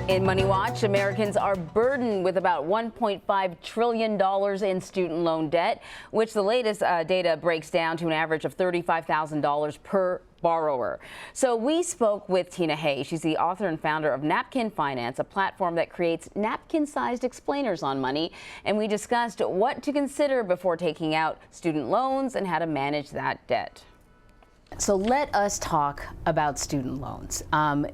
In Money Watch, Americans are burdened with about $1.5 trillion in student loan debt, which the latest data breaks down to an average of $35,000 per borrower. So we spoke with Tina Hay. She's the author and founder of Napkin Finance, a platform that creates napkin-sized explainers on money. And we discussed what to consider before taking out student loans and how to manage that debt. So let us talk about student loans.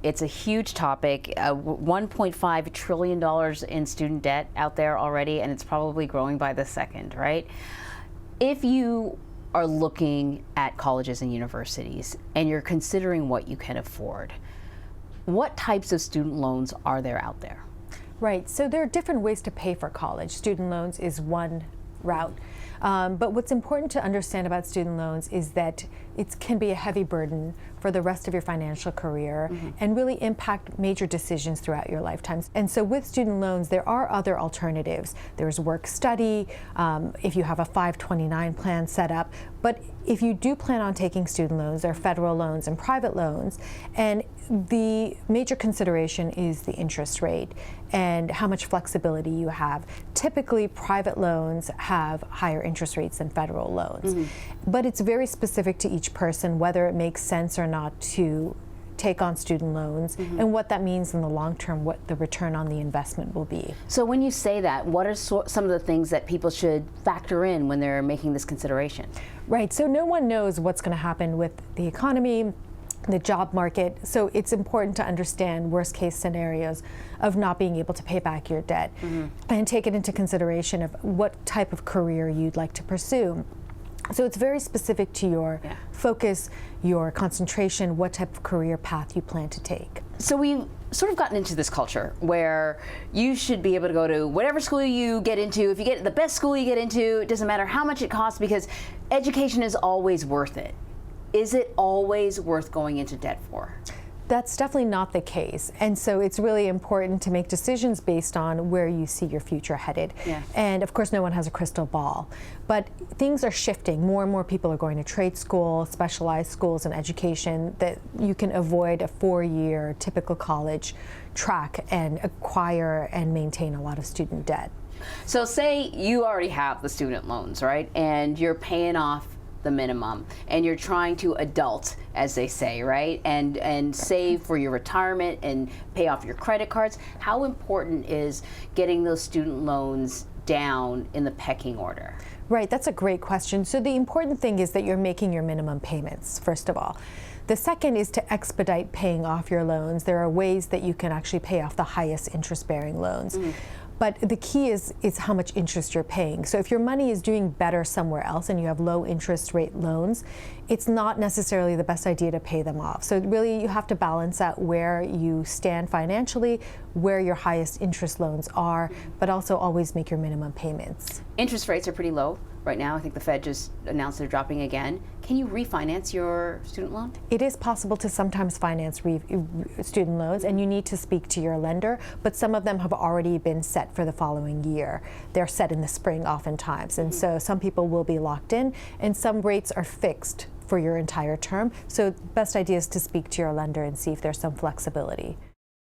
It's a huge topic, $1.5 trillion in student debt out there already, and it's probably growing by the second, right? If you are looking at colleges and universities and you're considering what you can afford, what types of student loans are there out there? Right, so there are different ways to pay for college. Student loans is one route. But what's important to understand about student loans is that it can be a heavy burden for the rest of your financial career and really impact major decisions throughout your lifetimes. And so with student loans, there are other alternatives. There's work study, if you have a 529 plan set up. But if you do plan on taking student loans, there are federal loans and private loans. And the major consideration is the interest rate and how much flexibility you have. Typically, private loans have higher interest rates than federal loans. But it's very specific to each person whether it makes sense or not to take on student loans and what that means in the long term, what the return on the investment will be. So when you say that, what are some of the things that people should factor in when they're making this consideration? Right, so no one knows what's going to happen with the economy, the job market, so it's important to understand worst case scenarios of not being able to pay back your debt and take it into consideration of what type of career you'd like to pursue. So it's very specific to your focus, your concentration, what type of career path you plan to take. So we've sort of gotten into this culture where you should be able to go to whatever school you get into. If you get the best school you get into, it doesn't matter how much it costs because education is always worth it. Is it always worth going into debt for? That's definitely not the case. And so it's really important to make decisions based on where you see your future headed. And of course, no one has a crystal ball. But things are shifting. More and more people are going to trade school, specialized schools and education, that you can avoid a 4-year typical college track and acquire and maintain a lot of student debt. So say you already have the student loans, right? And you're paying off the minimum and you're trying to adult, as they say, right? And save for your retirement and pay off your credit cards. How important is getting those student loans down in the pecking order? Right, that's a great question. So the important thing is that you're making your minimum payments, first of all. The second is to expedite paying off your loans. There are ways that you can actually pay off the highest interest-bearing loans. But the key is how much interest you're paying. So if your money is doing better somewhere else and you have low interest rate loans, it's not necessarily the best idea to pay them off. So really you have to balance out where you stand financially, where your highest interest loans are, but also always make your minimum payments. Interest rates are pretty low right now. I think the Fed just announced they're dropping again. Can you refinance your student loan? It is possible to sometimes finance student loans, and you need to speak to your lender, but some of them have already been set for the following year. They're set in the spring oftentimes, and so some people will be locked in, and some rates are fixed for your entire term. So best idea is to speak to your lender and see if there's some flexibility.